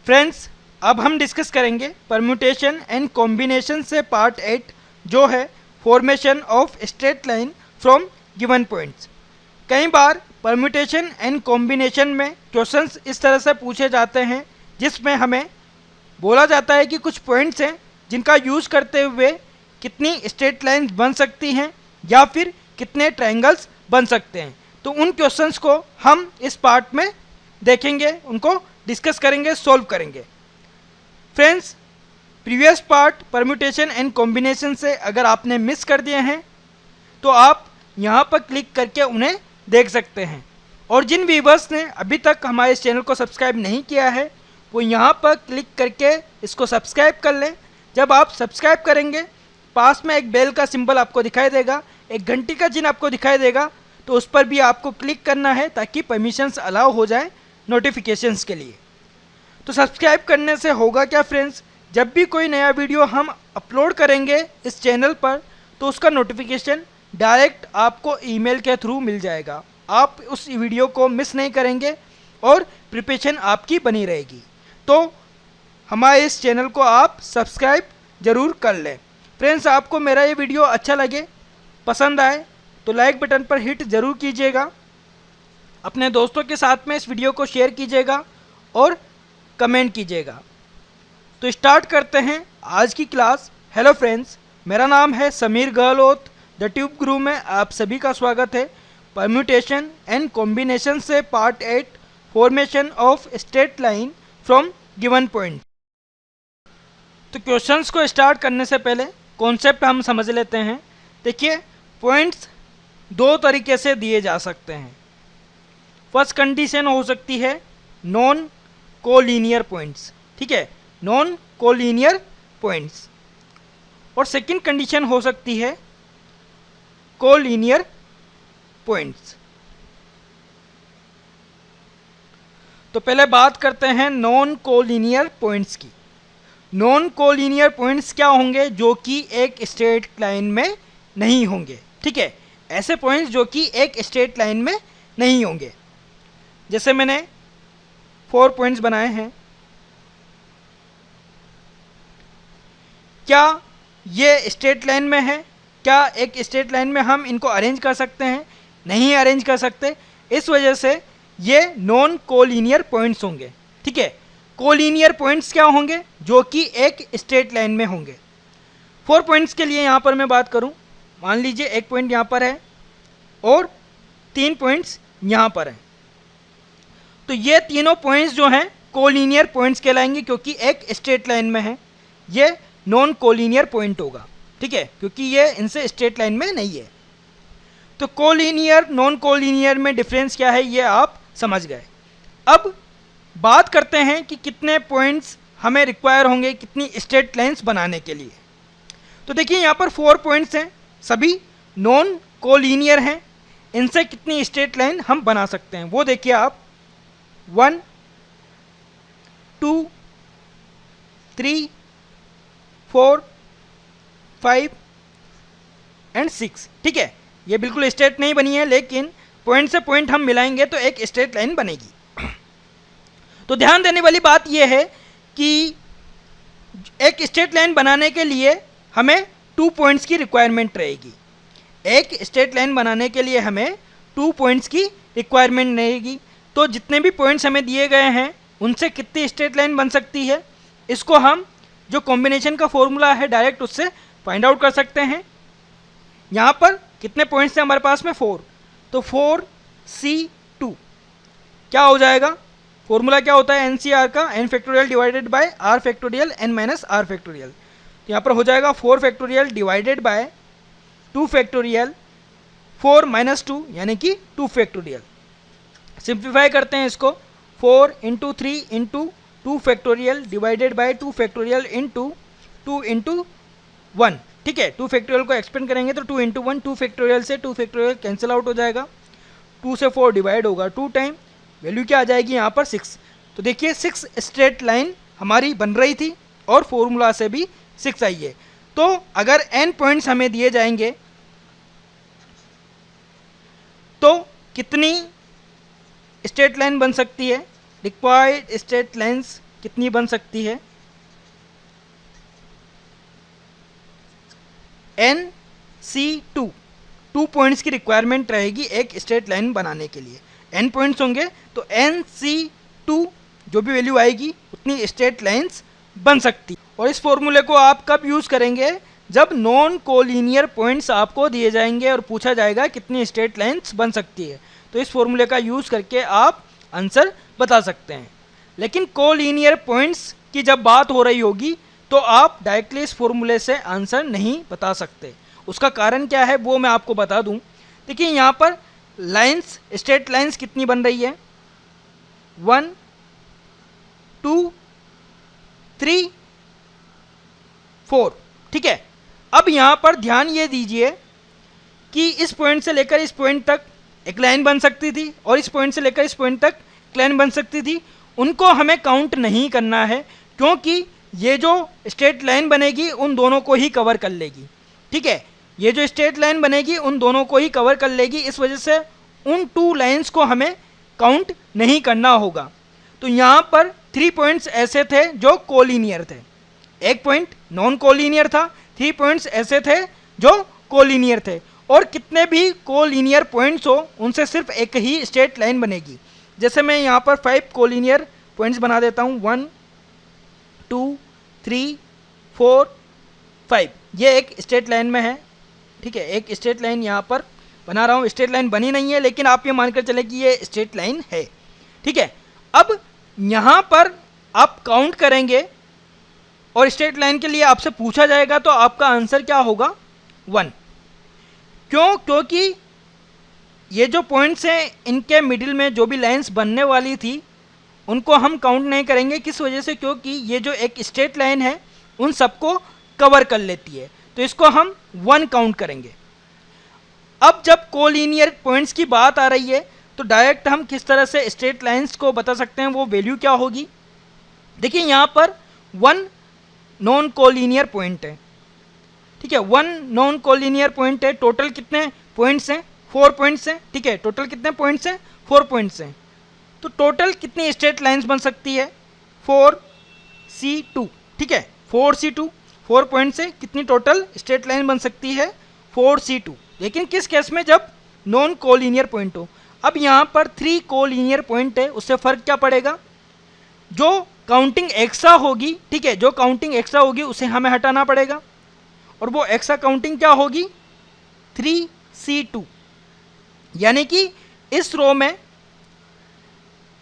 Friends, अब हम discuss करेंगे परम्यूटेशन एंड कॉम्बिनेशन से पार्ट 8 जो है formation of straight line from given points. कई बार परम्यूटेशन एंड कॉम्बिनेशन में क्वेश्चंस इस तरह से पूछे जाते हैं जिसमें हमें बोला जाता है कि कुछ पॉइंट्स हैं जिनका यूज़ करते हुए कितनी स्ट्रेट लाइन्स बन सकती हैं या फिर कितने ट्रायंगल्स बन सकते हैं। तो उन क्वेश्चंस को हम इस पार्ट में देखेंगे, उनको डिस्कस करेंगे, सॉल्व करेंगे। Friends, previous part permutation and combination से अगर आपने मिस कर दिए हैं तो आप यहाँ पर क्लिक करके उन्हें देख सकते हैं। और जिन व्यूअर्स ने अभी तक हमारे इस चैनल को सब्सक्राइब नहीं किया है वो यहाँ पर क्लिक करके इसको सब्सक्राइब कर लें। जब आप सब्सक्राइब करेंगे पास में एक बेल का सिंबल आपको दिखाई देगा, एक घंटी का चिन्ह आपको दिखाई देगा, तो उस पर भी आपको क्लिक करना है ताकि परमिशंस अलाउ हो जाए नोटिफिकेशंस के लिए। तो सब्सक्राइब करने से होगा क्या फ्रेंड्स, जब भी कोई नया वीडियो हम अपलोड करेंगे इस चैनल पर तो उसका नोटिफिकेशन डायरेक्ट आपको ईमेल के थ्रू मिल जाएगा। आप उस वीडियो को मिस नहीं करेंगे और प्रिपरेशन आपकी बनी रहेगी। तो हमारे इस चैनल को आप सब्सक्राइब ज़रूर कर लें। फ्रेंड्स, आपको मेरा ये वीडियो अच्छा लगे, पसंद आए तो लाइक बटन पर हिट ज़रूर कीजिएगा, अपने दोस्तों के साथ में इस वीडियो को शेयर कीजिएगा और कमेंट कीजिएगा। तो स्टार्ट करते हैं आज की क्लास। हेलो फ्रेंड्स, मेरा नाम है समीर गहलोत। द ट्यूब गुरु में आप सभी का स्वागत है। परम्यूटेशन एंड कॉम्बिनेशन से part 8 formation of straight line from given point. तो क्वेश्चंस को स्टार्ट करने से पहले कॉन्सेप्ट हम समझ लेते हैं। देखिए, पॉइंट्स दो तरीके से दिए जा सकते हैं। फर्स्ट कंडीशन हो सकती है नॉन कोलिनियर पॉइंट्स, ठीक है, नॉन कोलिनियर पॉइंट्स। और सेकंड कंडीशन हो सकती है कोलिनियर पॉइंट्स। तो पहले बात करते हैं नॉन कोलिनियर पॉइंट्स की। नॉन कोलिनियर पॉइंट्स क्या होंगे? जो कि एक स्ट्रेट लाइन में नहीं होंगे, ठीक है, ऐसे पॉइंट्स जो कि एक स्ट्रेट लाइन में नहीं होंगे। जैसे मैंने 4 पॉइंट्स बनाए हैं, क्या ये स्ट्रेट लाइन में है? क्या एक स्ट्रेट लाइन में हम इनको अरेंज कर सकते हैं? नहीं अरेंज कर सकते। इस वजह से ये नॉन कोलिनियर पॉइंट्स होंगे, ठीक है। कोलिनियर पॉइंट्स क्या होंगे? जो कि एक स्ट्रेट लाइन में होंगे। 4 पॉइंट्स के लिए यहाँ पर मैं बात करूँ, मान लीजिए एक पॉइंट यहाँ पर है और 3 पॉइंट्स यहाँ पर हैं। तो ये तीनों पॉइंट्स जो हैं कोलिनियर पॉइंट्स कहलाएंगे क्योंकि एक स्ट्रेट लाइन में है। ये नॉन कोलिनियर पॉइंट होगा, ठीक है, क्योंकि ये इनसे स्ट्रेट लाइन में नहीं है। तो कोलिनियर नॉन कोलिनियर में डिफरेंस क्या है ये आप समझ गए। अब बात करते हैं कि कितने पॉइंट्स हमें रिक्वायर होंगे कितनी स्ट्रेट लाइन्स बनाने के लिए। तो देखिए, यहाँ पर 4 पॉइंट्स हैं, सभी नॉन कोलिनियर हैं। इनसे कितनी स्ट्रेट लाइन हम बना सकते हैं वो देखिए आप। 1 2 3 4 5 एंड 6, ठीक है। ये बिल्कुल स्ट्रेट नहीं बनी है, लेकिन पॉइंट से पॉइंट हम मिलाएंगे तो एक स्ट्रेट लाइन बनेगी। तो ध्यान देने वाली बात यह है कि एक स्ट्रेट लाइन बनाने के लिए हमें 2 पॉइंट्स की रिक्वायरमेंट रहेगी। एक स्ट्रेट लाइन बनाने के लिए हमें 2 पॉइंट्स की रिक्वायरमेंट रहेगी। तो जितने भी पॉइंट्स हमें दिए गए हैं उनसे कितनी स्ट्रेट लाइन बन सकती है, इसको हम जो कॉम्बिनेशन का फॉर्मूला है डायरेक्ट उससे फाइंड आउट कर सकते हैं। यहाँ पर कितने पॉइंट्स हैं हमारे पास में? 4। तो 4C2 क्या हो जाएगा? फॉर्मूला क्या होता है NCR का? n factorial divided by r factorial n minus r factorial. तो यहाँ पर हो जाएगा 4 factorial divided by 2 factorial 4 minus 2 यानी कि 2 फैक्टोरियल। सिंप्लीफाई करते हैं इसको, 4 into 3 into 2 factorial divided by 2 factorial into 2 into 1, ठीक है। 2 फैक्टोरियल को एक्सपेंड करेंगे तो 2 इंटू 1, 2 फैक्टोरियल से 2 फैक्टोरियल कैंसिल आउट हो जाएगा। 2 से 4 डिवाइड होगा 2 टाइम, वैल्यू क्या आ जाएगी यहाँ पर 6। तो देखिए 6 स्ट्रेट लाइन हमारी बन रही थी और फॉर्मूला से भी 6 आई है। तो अगर n पॉइंट्स हमें दिए जाएंगे तो कितनी स्ट्रेट लाइन बन सकती है? रिक्वायर्ड स्ट्रेट लाइन्स कितनी बन सकती है, NC2, 2 पॉइंट्स की रिक्वायरमेंट रहेगी एक स्ट्रेट लाइन बनाने के लिए। n पॉइंट्स होंगे तो NC2 जो भी वैल्यू आएगी उतनी स्ट्रेट लाइन्स बन सकती। और इस फॉर्मूले को आप कब यूज़ करेंगे, जब नॉन कोलिनियर पॉइंट्स आपको दिए जाएंगे और पूछा जाएगा कितनी स्ट्रेट लाइन्स बन सकती है, तो इस फॉर्मूले का यूज़ करके आप आंसर बता सकते हैं। लेकिन कोलिनियर पॉइंट्स की जब बात हो रही होगी तो आप डायरेक्टली इस फॉर्मूले से आंसर नहीं बता सकते। उसका कारण क्या है वो मैं आपको बता दूं। देखिए यहाँ पर लाइंस, स्ट्रेट लाइंस कितनी बन रही है, 1 2 3 4, ठीक है। अब यहाँ पर ध्यान ये दीजिए कि इस पॉइंट से लेकर इस पॉइंट तक एक लाइन बन सकती थी और इस पॉइंट से लेकर इस पॉइंट तक एक लाइन बन सकती थी। उनको हमें काउंट नहीं करना है क्योंकि ये जो स्ट्रेट लाइन बनेगी उन दोनों को ही कवर कर लेगी, ठीक है। ये जो स्ट्रेट लाइन बनेगी उन दोनों को ही कवर कर लेगी, इस वजह से उन 2 लाइंस को हमें काउंट नहीं करना होगा। तो यहाँ पर 3 पॉइंट्स ऐसे थे जो कोलिनियर थे, एक पॉइंट नॉन कोलिनियर था, 3 पॉइंट्स ऐसे थे जो कोलिनियर थे। और कितने भी कोलिनियर पॉइंट्स हो उनसे सिर्फ एक ही स्ट्रेट लाइन बनेगी। जैसे मैं यहाँ पर 5 कोलिनियर पॉइंट्स बना देता हूँ, 1 2 3 4 5, ये एक स्ट्रेट लाइन में है, ठीक है। एक स्ट्रेट लाइन यहाँ पर बना रहा हूँ, स्ट्रेट लाइन बनी नहीं है लेकिन आप ये मानकर चले कि ये स्ट्रेट लाइन है, ठीक है। अब यहाँ पर आप काउंट करेंगे और स्ट्रेट लाइन के लिए आपसे पूछा जाएगा तो आपका आंसर क्या होगा, 1। क्यों? क्योंकि ये जो पॉइंट्स हैं इनके मिडिल में जो भी लाइंस बनने वाली थी उनको हम काउंट नहीं करेंगे। किस वजह से? क्योंकि ये जो एक स्ट्रेट लाइन है उन सबको कवर कर लेती है, तो इसको हम 1 काउंट करेंगे। अब जब कोलिनियर पॉइंट्स की बात आ रही है तो डायरेक्ट हम किस तरह से स्ट्रेट लाइंस को बता सकते हैं, वो वैल्यू क्या होगी। देखिए यहाँ पर 1 नॉन कोलिनियर पॉइंट है, ठीक है। 1 नॉन कोलिनियर पॉइंट है। टोटल कितने पॉइंट्स हैं, 4 पॉइंट्स हैं, ठीक है। टोटल कितने पॉइंट्स हैं, 4 पॉइंट्स हैं। तो टोटल कितनी स्ट्रेट लाइंस बन सकती है, 4C2, ठीक है। 4C2, 4 पॉइंट से कितनी टोटल स्ट्रेट लाइन बन सकती है, 4C2। लेकिन किस केस में, जब नॉन कोलिनियर पॉइंट हो। अब यहाँ पर 3 कोलिनियर पॉइंट है, उससे फ़र्क क्या पड़ेगा, जो काउंटिंग एक्स्ट्रा होगी, ठीक है, जो काउंटिंग एक्स्ट्रा होगी उसे हमें हटाना पड़ेगा। और वो एक्स्ट्रा काउंटिंग क्या होगी, 3C2। यानी कि इस रो में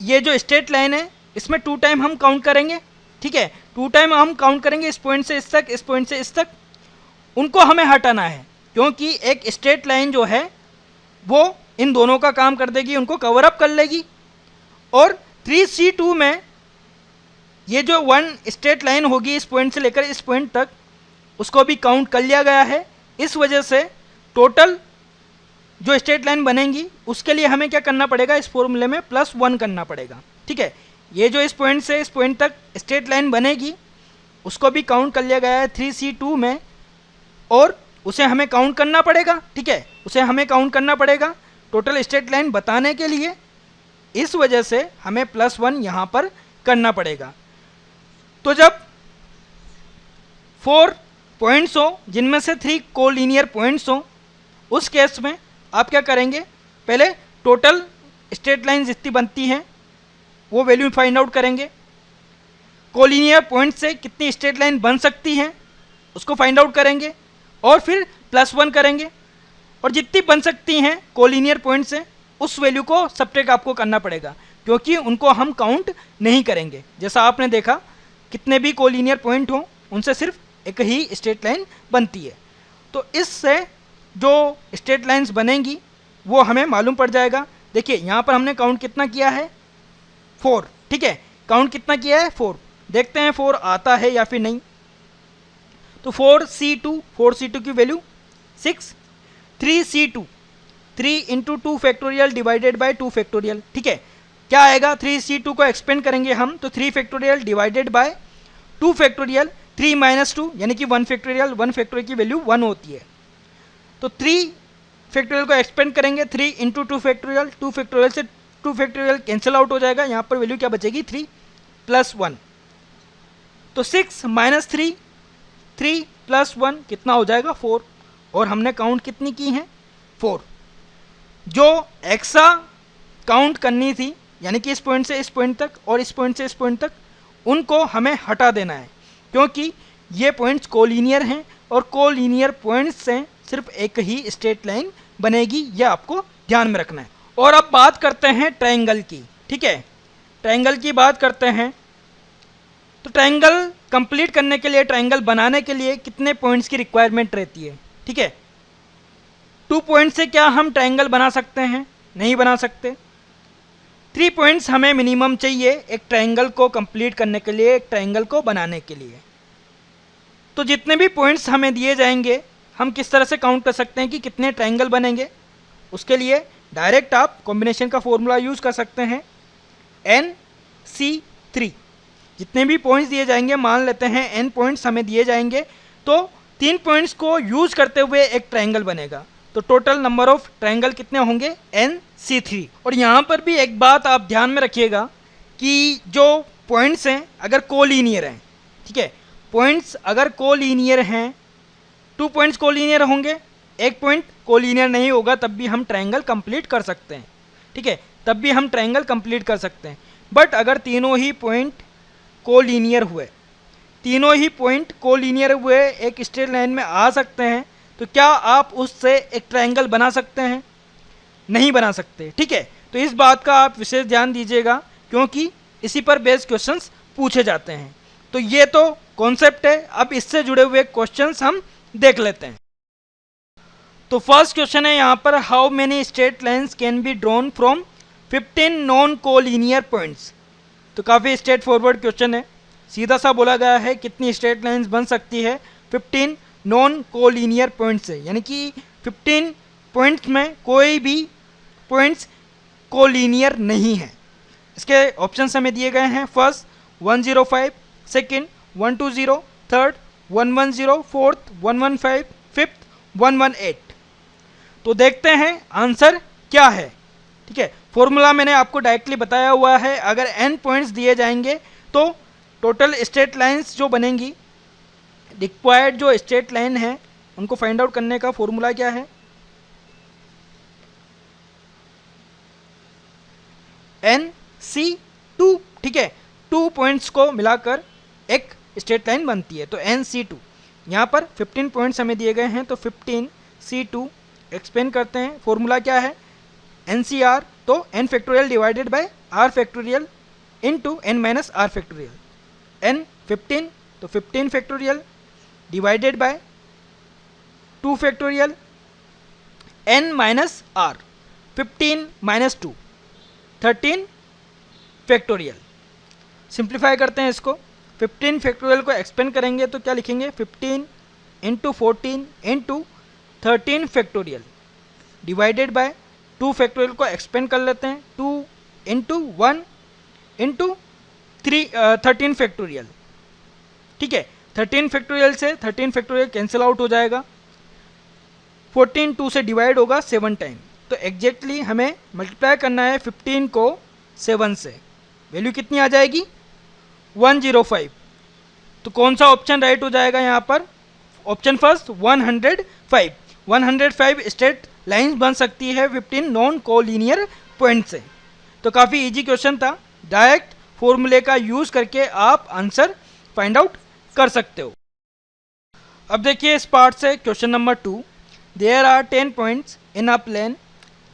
ये जो स्ट्रेट लाइन है इसमें 2 टाइम हम काउंट करेंगे, ठीक है। 2 टाइम हम काउंट करेंगे, इस पॉइंट से इस तक, इस पॉइंट से इस तक। उनको हमें हटाना है क्योंकि एक स्ट्रेट लाइन जो है वो इन दोनों का काम कर देगी, उनको कवर अप कर लेगी। और 3C2 में ये जो 1 स्ट्रेट लाइन होगी इस पॉइंट से लेकर इस पॉइंट तक, उसको भी काउंट कर लिया गया है। इस वजह से टोटल जो स्ट्रेट लाइन बनेंगी उसके लिए हमें क्या करना पड़ेगा, इस फॉर्मूले में +1 करना पड़ेगा, ठीक है। ये जो इस पॉइंट से इस पॉइंट तक स्ट्रेट लाइन बनेगी उसको भी काउंट कर लिया गया है 3C2 में, और उसे हमें काउंट करना पड़ेगा, ठीक है। उसे हमें काउंट करना पड़ेगा टोटल स्ट्रेट लाइन बताने के लिए। इस वजह से हमें +1 यहाँ पर करना पड़ेगा। तो जब 4 पॉइंट्स हो जिनमें से 3 कोलिनियर पॉइंट्स हो, उस केस में आप क्या करेंगे, पहले टोटल स्ट्रेट लाइन जितनी बनती हैं वो वैल्यू फाइंड आउट करेंगे। कोलिनियर पॉइंट से कितनी स्ट्रेट लाइन बन सकती हैं उसको फाइंड आउट करेंगे और फिर +1 करेंगे। और जितनी बन सकती हैं कोलिनियर पॉइंट से उस वैल्यू को सबट्रैक्ट आपको करना पड़ेगा क्योंकि उनको हम काउंट नहीं करेंगे। जैसा आपने देखा कितने भी कोलिनियर पॉइंट हों उनसे सिर्फ एक ही स्ट्रेट लाइन बनती है। तो इससे जो स्ट्रेट लाइंस बनेंगी वो हमें मालूम पड़ जाएगा। देखिए यहाँ पर हमने काउंट कितना किया है, 4, ठीक है। काउंट कितना किया है, 4। देखते हैं 4 आता है या फिर नहीं। तो 4C2 की value 6। 3C2, 3 × 2 factorial divided by 2 factorial, ठीक है। क्या आएगा, 3C2 को एक्सपेंड करेंगे हम तो 3 फैक्टोरियल डिवाइडेड बाय 2 फैक्टोरियल, 3 - 2 यानी कि 1 फैक्टोरियल। 1 फैक्टोरियल की वैल्यू 1 होती है। तो 3 फैक्टोरियल को एक्सपेंड करेंगे 3 × 2 फैक्टोरियल, 2 फैक्टोरियल से 2 फैक्टोरियल कैंसिल आउट हो जाएगा। यहाँ पर वैल्यू क्या बचेगी, 3 + 1, तो 6 माइनस 3, 3 प्लस 1 कितना हो जाएगा 4, और हमने काउंट कितनी की हैं 4। जो एक्स्ट्रा काउंट करनी थी यानी कि इस पॉइंट से इस पॉइंट तक और इस पॉइंट से इस पॉइंट तक, उनको हमें हटा देना है, क्योंकि ये पॉइंट्स कोलिनियर हैं और कोलिनियर पॉइंट्स से सिर्फ एक ही स्ट्रेट लाइन बनेगी, यह आपको ध्यान में रखना है। और अब बात करते हैं ट्रायंगल की, ठीक है। ट्रायंगल की बात करते हैं तो ट्रायंगल कंप्लीट करने के लिए, ट्रायंगल बनाने के लिए कितने पॉइंट्स की रिक्वायरमेंट रहती है, ठीक है। 2 पॉइंट से क्या हम ट्रायंगल बना सकते हैं? नहीं बना सकते। 3 पॉइंट्स हमें मिनिमम चाहिए एक ट्रायंगल को कंप्लीट करने के लिए, एक ट्रायंगल को बनाने के लिए। तो जितने भी पॉइंट्स हमें दिए जाएंगे, हम किस तरह से काउंट कर सकते हैं कि कितने ट्रायंगल बनेंगे? उसके लिए डायरेक्ट आप कॉम्बिनेशन का फॉर्मूला यूज़ कर सकते हैं, NC3। जितने भी पॉइंट्स दिए जाएंगे, मान लेते हैं n पॉइंट्स हमें दिए जाएंगे, तो 3 पॉइंट्स को यूज़ करते हुए एक ट्रायंगल बनेगा। तो टोटल नंबर ऑफ ट्रायंगल कितने होंगे? NC3। और यहाँ पर भी एक बात आप ध्यान में रखिएगा कि जो पॉइंट्स हैं अगर कोलिनियर हैं, ठीक है, पॉइंट्स अगर कोलिनियर हैं, 2 पॉइंट्स कोलिनियर होंगे, एक पॉइंट कोलिनियर नहीं होगा, तब भी हम ट्रायंगल कंप्लीट कर सकते हैं, ठीक है, तब भी हम ट्रायंगल कंप्लीट कर सकते हैं। बट अगर तीनों ही पॉइंट कोलिनियर हुए, तीनों ही पॉइंट कोलिनियर हुए एक स्ट्रेट लाइन में आ सकते हैं, तो क्या आप उससे एक ट्रायंगल बना सकते हैं? नहीं बना सकते, ठीक है। तो इस बात का आप विशेष ध्यान दीजिएगा, क्योंकि इसी पर बेस्ड क्वेश्चंस पूछे जाते हैं। तो ये तो कॉन्सेप्ट है, अब इससे जुड़े हुए क्वेश्चंस हम देख लेते हैं। तो फर्स्ट क्वेश्चन है यहाँ पर, how many straight lines can be drawn from 15 non collinear points. तो काफ़ी स्ट्रेट फॉरवर्ड क्वेश्चन है, सीधा सा बोला गया है कितनी स्ट्रेट लाइन्स बन सकती है 15 नॉन कोलिनियर पॉइंट से, यानी कि 15 पॉइंट्स में कोई भी पॉइंट्स कोलिनियर नहीं है। इसके ऑप्शंस हमें दिए गए हैं, first 105, second 120, third 110, fourth 115, fifth 118। तो देखते हैं आंसर क्या है, ठीक है। फॉर्मूला मैंने आपको डायरेक्टली बताया हुआ है, अगर n पॉइंट्स दिए जाएंगे तो टोटल स्ट्रेट लाइंस जो बनेंगी, रिक्वायर्ड जो स्ट्रेट लाइन है उनको फाइंड आउट करने का फॉर्मूला क्या है, NC2, ठीक है। 2 पॉइंट्स को मिलाकर एक स्ट्रेट लाइन बनती है, तो NC2। यहाँ पर 15 पॉइंट्स हमें दिए गए हैं, तो 15C2 एक्सप्लेन करते हैं। फॉर्मूला क्या है, NCR, तो n factorial divided by r factorial into n minus r factorial. n 15, तो 15 factorial divided by 2 factorial n minus r, 15 minus 2, 13 factorial. Simplify करते हैं इसको, 15 फैक्टोरियल को एक्सपेंड करेंगे तो क्या लिखेंगे, 15 into 14 into 13 factorial divided by 2 factorial को एक्सपेंड कर लेते हैं, 2 इंटू 1 इंटू 13 फैक्टोरियल, ठीक है। 13 फैक्टोरियल से 13 फैक्टोरियल कैंसिल आउट हो जाएगा, 14 2 से डिवाइड होगा 7 टाइम, तो एग्जैक्टली हमें मल्टीप्लाई करना है 15 को 7 से, वैल्यू कितनी आ जाएगी 105। तो कौन सा ऑप्शन राइट हो जाएगा यहाँ पर, ऑप्शन फर्स्ट 105। 105 स्ट्रेट लाइंस बन सकती है 15 नॉन कोलिनियर पॉइंट से। तो काफ़ी इजी क्वेश्चन था, डायरेक्ट फॉर्मूले का यूज़ करके आप आंसर फाइंड आउट कर सकते हो। अब देखिए इस पार्ट से question number 2, there are 10 points in a plane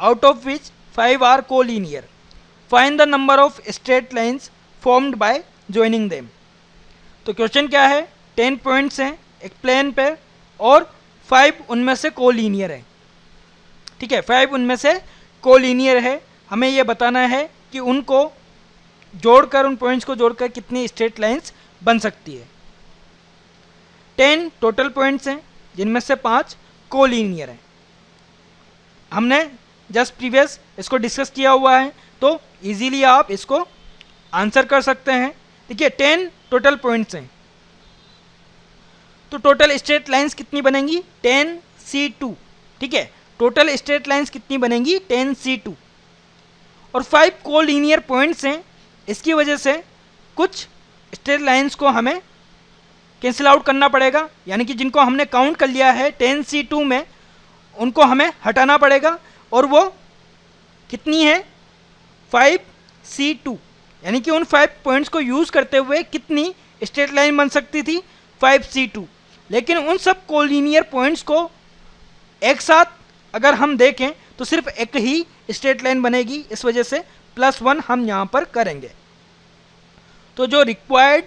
out of which 5 are collinear, find the number of straight lines formed by joining them. तो क्वेश्चन क्या है, 10 पॉइंट्स हैं एक प्लेन पे और 5 उनमें से कोलिनियर है, ठीक है, 5 उनमें से कोलिनियर है। हमें ये बताना है कि उनको जोड़कर, उन पॉइंट्स को जोड़कर कितनी स्ट्रेट लाइंस बन सकती है। 10 टोटल पॉइंट्स हैं जिनमें से 5 कोलिनियर हैं। हमने जस्ट प्रीवियस इसको डिस्कस किया हुआ है, तो इजीली आप इसको आंसर कर सकते हैं। देखिए 10 टोटल पॉइंट्स हैं, तो टोटल स्ट्रेट लाइंस कितनी बनेंगी 10C2, ठीक है, टोटल स्ट्रेट लाइंस कितनी बनेंगी 10C2। और 5 कोलिनियर पॉइंट्स हैं, इसकी वजह से कुछ स्ट्रेट लाइंस को हमें कैंसिल आउट करना पड़ेगा, यानी कि जिनको हमने काउंट कर लिया है 10C2 में उनको हमें हटाना पड़ेगा, और वो कितनी है 5C2, यानी कि उन 5 पॉइंट्स को यूज़ करते हुए कितनी स्ट्रेट लाइन बन सकती थी 5C2। लेकिन उन सब कोलिनियर पॉइंट्स को एक साथ अगर हम देखें तो सिर्फ एक ही स्ट्रेट लाइन बनेगी, इस वजह से +1 हम यहाँ पर करेंगे। तो जो रिक्वायर्ड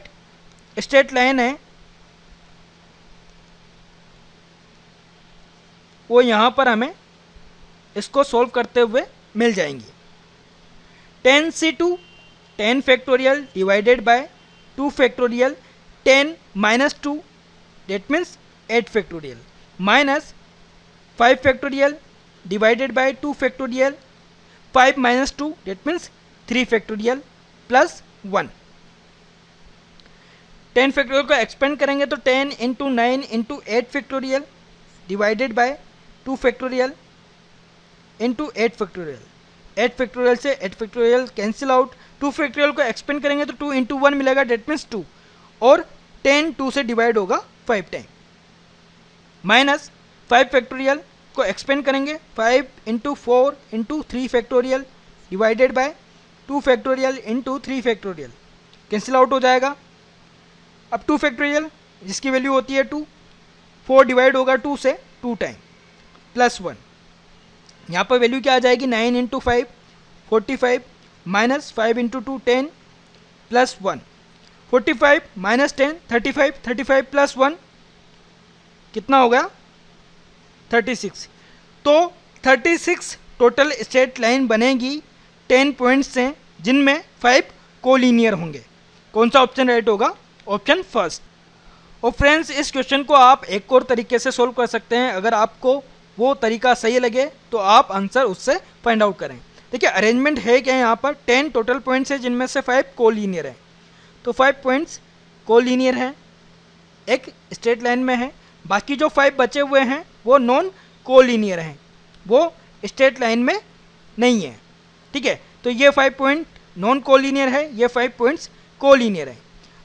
स्ट्रेट लाइन है वो यहाँ पर हमें इसको सॉल्व करते हुए मिल जाएंगी। 10C2 10 factorial divided by 2 factorial 10 - 2 that means 8 factorial minus 5 factorial divided by 2 factorial 5 - 2 that means 3 factorial plus 1। 10 factorial को एक्सपेंड करेंगे तो 10 × 9 × 8 factorial divided by 2 factorial into 8 factorial. 8 factorial से 8 फैक्टोरियल कैंसिल आउट। 2 फैक्टोरियल को expand करेंगे तो 2 × 1 मिलेगा, that means 2, और 10 2 से डिवाइड होगा 5 टाइम। माइनस 5 फैक्टोरियल को एक्सपेंड करेंगे 5 × 4 × 3 factorial divided by 2 factorial into 3 factorial, cancel out हो जाएगा। अब 2 फैक्टोरियल जिसकी वैल्यू होती है 2, 4 डिवाइड होगा 2 से 2 टाइम प्लस 1। यहाँ पर वैल्यू क्या आ जाएगी 9 × 5 45 माइनस 5 × 2 10 प्लस 1। 45 माइनस 10 35 35 प्लस 1 कितना हो गया 36। तो 36 टोटल स्ट्रेट लाइन बनेगी 10 पॉइंट्स से, जिनमें 5 कोलिनियर होंगे। कौन सा ऑप्शन राइट होगा? Option first. और फ्रेंड्स, इस क्वेश्चन को आप एक और तरीके से सोल्व कर सकते हैं। अगर आपको वो तरीका सही लगे तो आप आंसर उससे फाइंड आउट करें। देखिए अरेंजमेंट है क्या, यहाँ पर 10 टोटल पॉइंट्स है जिनमें से 5 कोलिनियर है। तो 5 पॉइंट्स कोलिनियर हैं, एक स्ट्रेट लाइन में है। बाकी जो 5 बचे हुए हैं वो नॉन कोलिनियर हैं, वो स्ट्रेट लाइन में नहीं है। ठीक है, तो ये 5 पॉइंट नॉन कोलिनियर है, ये 5 पॉइंट्स कोलिनियर है।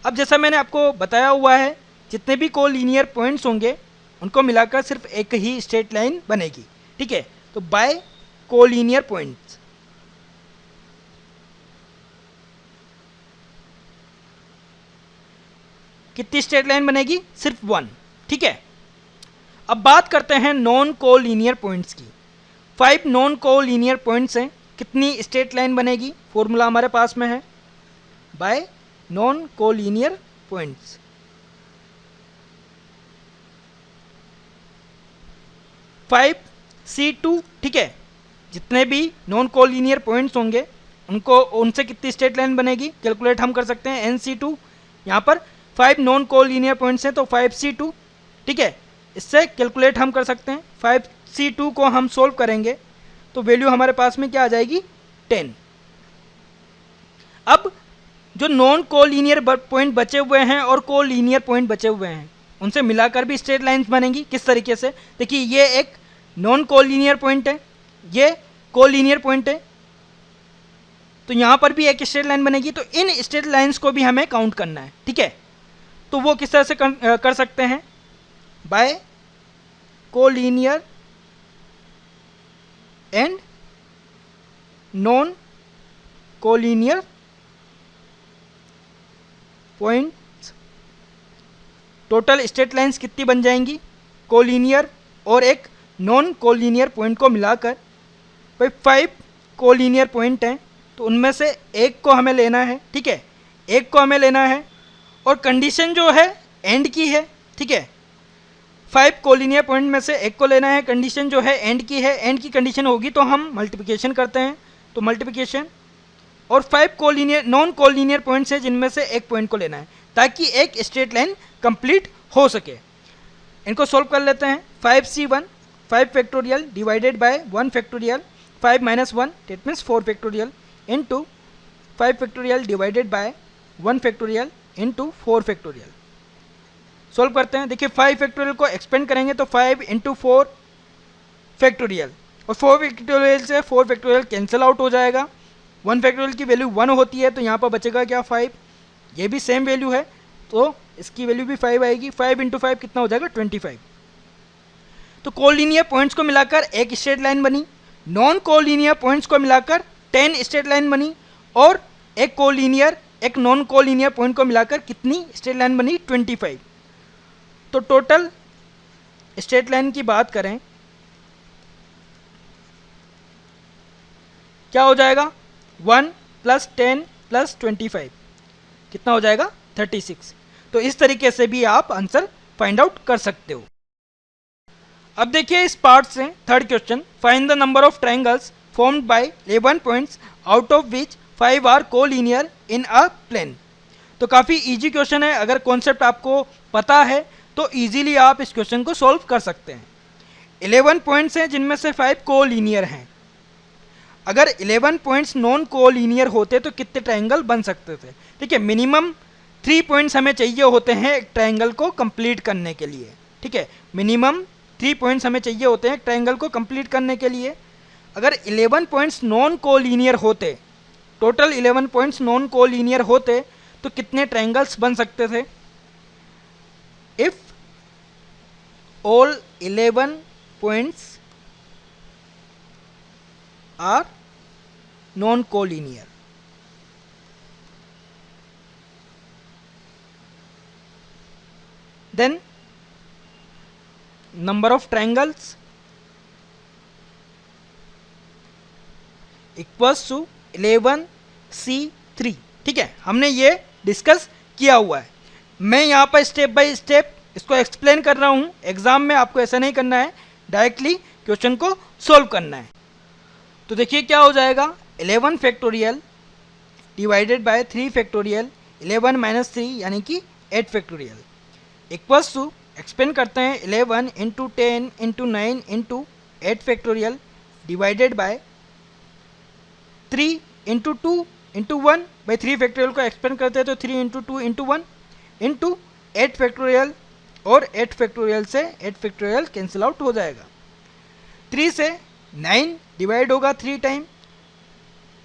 अब जैसा मैंने आपको बताया हुआ है, जितने भी कोलिनियर पॉइंट्स होंगे उनको मिलाकर सिर्फ एक ही स्ट्रेट लाइन बनेगी। ठीक है, तो बाय कोलिनियर पॉइंट्स कितनी स्ट्रेट लाइन बनेगी? सिर्फ 1। ठीक है, अब बात करते हैं नॉन कोलिनियर पॉइंट्स की। 5 नॉन कोलिनियर पॉइंट्स हैं, कितनी स्ट्रेट लाइन बनेगी? फॉर्मूला हमारे पास में है bye non collinear points. C2। ठीक है, जितने भी नॉन कोलिनियर पॉइंट्स होंगे उनसे कितनी स्ट्रेट लाइन बनेगी कैलकुलेट हम कर सकते हैं। NC2, यहाँ पर 5 नॉन कोलिनियर पॉइंट्स हैं तो 5C2। ठीक है, इससे कैलकुलेट हम कर सकते हैं। 5C2 को हम सोल्व करेंगे तो वैल्यू हमारे पास में क्या आ जाएगी 10। अब जो नॉन कोलिनियर पॉइंट बचे हुए हैं और कोलिनियर पॉइंट बचे हुए हैं उनसे मिलाकर भी स्ट्रेट लाइन्स बनेंगी। किस तरीके से? देखिए ये एक नॉन कोलिनियर पॉइंट है, ये कोलिनियर पॉइंट है, तो यहाँ पर भी एक स्ट्रेट लाइन बनेगी। तो इन स्ट्रेट लाइन्स को भी हमें काउंट करना है। ठीक है, तो वो किस तरह से कर सकते हैं? By collinear and non collinear points. Total straight lines कितनी बन जाएंगी? कोलिनियर और एक नॉन कोलिनियर पॉइंट को मिलाकर। भाई 5 कोलिनियर पॉइंट हैं तो उनमें से एक को हमें लेना है। ठीक है, एक को हमें लेना है और कंडीशन जो है एंड की है। ठीक है, 5 कोलिनियर पॉइंट में से एक को लेना है, कंडीशन जो है एंड की है। एंड की कंडीशन होगी तो हम मल्टीप्लिकेशन करते हैं, तो मल्टीप्लिकेशन, और 5 कोलिनियर नॉन कोलिनियर पॉइंट्स हैं जिनमें से एक पॉइंट को लेना है ताकि एक स्ट्रेट लाइन कंप्लीट हो सके। इनको सॉल्व कर लेते हैं। 5C1 5 factorial divided by 1 factorial 5 - 1 that means 4 factorial into 5 factorial divided by 1 factorial into 4 factorial. Solve करते हैं। देखिए 5 फैक्टोरियल को एक्सपेंड करेंगे तो 5 × 4 फैक्टोरियल, और 4 फैक्टोरियल से 4 फैक्टोरियल कैंसिल आउट हो जाएगा। 1 फैक्टोरियल की वैल्यू 1 होती है तो यहाँ पर बचेगा क्या 5, ये भी सेम वैल्यू है, तो इसकी वैल्यू भी 5 आएगी। 5 इंटू 5 कितना हो जाएगा 25। तो कोलिनियर पॉइंट्स को मिलाकर एक स्ट्रेट लाइन बनी, नॉन कोलिनियर पॉइंट्स को मिलाकर 10 स्ट्रेट लाइन बनी, और एक नॉन कोलिनियर पॉइंट को मिलाकर कितनी स्ट्रेट लाइन बनी 25। तो टोटल स्ट्रेट लाइन की बात करें क्या हो जाएगा 1 + 10 + 25 कितना हो जाएगा 36। तो इस तरीके से भी आप आंसर फाइंड आउट कर सकते हो। अब देखिए इस पार्ट से third question, find the number of triangles formed by 11 points out of which 5 are collinear in a plane. तो काफ़ी इजी क्वेश्चन है, अगर कॉन्सेप्ट आपको पता है तो इजीली आप इस क्वेश्चन को सॉल्व कर सकते हैं। 11 पॉइंट्स हैं जिनमें से 5 कोलिनियर हैं। अगर 11 पॉइंट्स नॉन कोलिनियर होते तो कितने ट्रायंगल बन सकते थे? ठीक है, मिनिमम 3 पॉइंट्स हमें चाहिए होते हैं एक ट्रायंगल को कंप्लीट करने के लिए। ठीक है, मिनिमम 3 पॉइंट्स हमें चाहिए होते हैं ट्रायंगल को कंप्लीट करने के लिए। अगर 11 पॉइंट्स नॉन कोलिनियर होते, टोटल 11 पॉइंट्स नॉन कोलिनियर होते तो कितने ट्रायंगल्स बन सकते थे? If all 11 points are non collinear, then number of triangles equals to 11C3। ठीक है, हमने ये डिस्कस किया हुआ है। मैं यहाँ पर स्टेप बाय स्टेप इसको एक्सप्लेन कर रहा हूँ। एग्जाम में आपको ऐसा नहीं करना है, डायरेक्टली क्वेश्चन को सॉल्व करना है। तो देखिए क्या हो जाएगा 11 फैक्टोरियल डिवाइडेड बाय 3 फैक्टोरियल 11 - 3 यानी कि 8 फैक्टोरियल इक्वल्स टू, एक्सपेंड करते हैं 11 into 10 into 9 into 8 factorial divided by 3 into 2 into 1 by 3 factorial को एक्सपेंड करते हैं तो 3 इंटू 2 इंटू 1 इंटू 8 फैक्टोरियल, और 8 फैक्टोरियल से 8 फैक्टोरियल कैंसिल आउट हो जाएगा। 3 से 9 डिवाइड होगा 3 टाइम,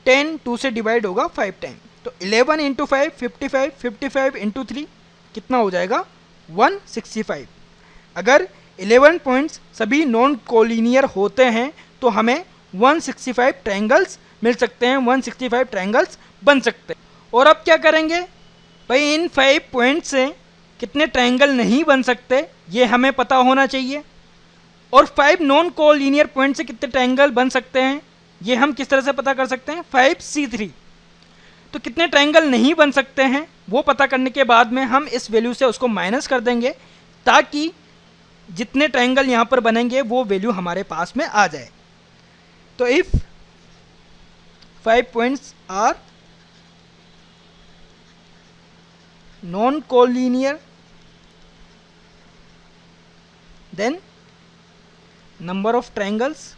10 2 से डिवाइड होगा 5 टाइम। तो 11 इंटू 5 55, 55 इंटू 3 कितना हो जाएगा 165। अगर 11 पॉइंट्स सभी नॉन कोलिनियर होते हैं तो हमें 165 ट्रायंगल्स मिल सकते हैं, 165 ट्रायंगल्स बन सकते हैं। और अब क्या करेंगे भाई, इन 5 पॉइंट्स से कितने ट्रायंगल नहीं बन सकते ये हमें पता होना चाहिए, और 5 नॉन कोलिनियर पॉइंट से कितने ट्रायंगल बन सकते हैं ये हम किस तरह से पता कर सकते हैं 5C3। तो कितने ट्रायंगल नहीं बन सकते हैं वो पता करने के बाद में हम इस वैल्यू से उसको माइनस कर देंगे ताकि जितने ट्रायंगल यहाँ पर बनेंगे वो वैल्यू हमारे पास में आ जाए। तो if 5 points are non collinear then number of triangles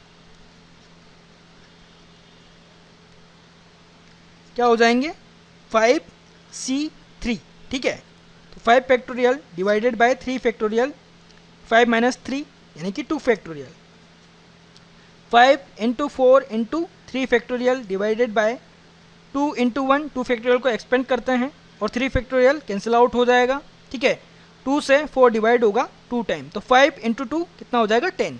क्या हो जाएंगे 5C3। ठीक है, तो 5 फैक्टोरियल डिवाइडेड बाय 3 फैक्टोरियल 5 - 3 यानी कि 2 factorial, 5 into 4 into 3 factorial divided by 2 into 1, 2 factorial को एक्सपेंड करते हैं और 3 फैक्टोरियल कैंसिल आउट हो जाएगा। ठीक है, 2 से 4 डिवाइड होगा 2 टाइम, तो 5 इंटू 2 कितना हो जाएगा 10।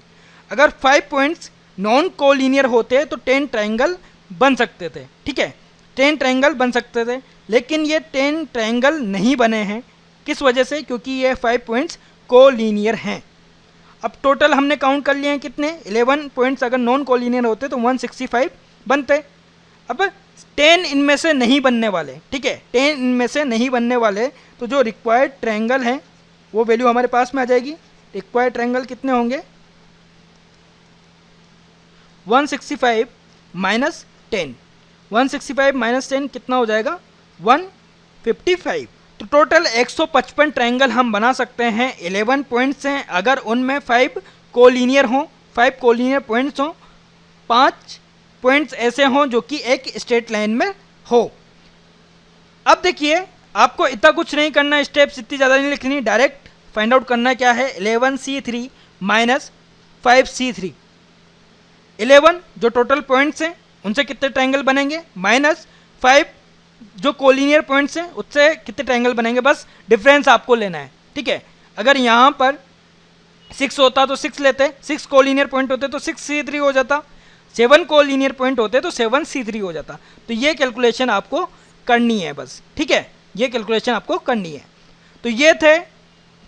अगर 5 पॉइंट्स नॉन कोलिनियर होते तो 10 ट्रायंगल बन सकते थे। ठीक है, 10 ट्रायंगल बन सकते थे, लेकिन ये 10 ट्रायंगल नहीं बने हैं। किस वजह से? क्योंकि ये 5 पॉइंट्स कोलिनियर हैं। अब टोटल हमने काउंट कर लिए हैं कितने, 11 पॉइंट्स अगर नॉन कोलिनियर होते तो 165 बनते। अब 10 इनमें से नहीं बनने वाले, ठीक है, 10 इनमें से नहीं बनने वाले, तो जो रिक्वायर्ड ट्रायंगल हैं वो वैल्यू हमारे पास में आ जाएगी। रिक्वायर्ड ट्रायंगल कितने होंगे 165 माइनस 10, 165 माइनस 10 कितना हो जाएगा 155। तो टोटल 155 ट्रायंगल हम बना सकते हैं। 11 पॉइंट्स हैं, अगर उनमें 5 कोलिनियर हों, 5 कोलिनियर पॉइंट्स हों, 5 पॉइंट्स ऐसे हों जो कि एक स्ट्रेट लाइन में हो। अब देखिए आपको इतना कुछ नहीं करना, स्टेप्स इतनी ज़्यादा नहीं लिखनी, डायरेक्ट फाइंड आउट करना क्या है 11C3 माइनस 5C3। 11 जो टोटल पॉइंट्स हैं उनसे कितने ट्रायंगल बनेंगे, माइनस 5 जो कोलिनियर पॉइंट्स हैं उससे कितने ट्रायंगल बनेंगे, बस डिफरेंस आपको लेना है। ठीक है, अगर यहाँ पर 6 होता तो 6 लेते, 6 कोलिनियर पॉइंट होते तो 6C3 हो जाता, 7 कोलिनियर पॉइंट होते तो 7C3 हो जाता। तो ये कैलकुलेशन आपको करनी है बस। ठीक है, ये कैलकुलेशन आपको करनी है। तो ये थे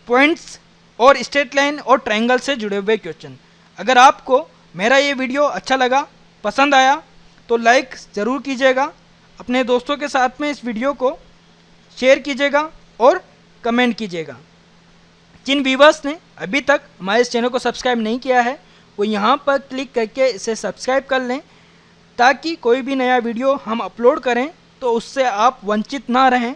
पॉइंट्स और स्ट्रेट लाइन और ट्रायंगल से जुड़े हुए क्वेश्चन। अगर आपको मेरा ये वीडियो अच्छा लगा, पसंद आया, तो लाइक ज़रूर कीजिएगा, अपने दोस्तों के साथ में इस वीडियो को शेयर कीजिएगा और कमेंट कीजिएगा। जिन व्यूवर्स ने अभी तक हमारे इस चैनल को सब्सक्राइब नहीं किया है वो यहाँ पर क्लिक करके इसे सब्सक्राइब कर लें, ताकि कोई भी नया वीडियो हम अपलोड करें तो उससे आप वंचित ना रहें।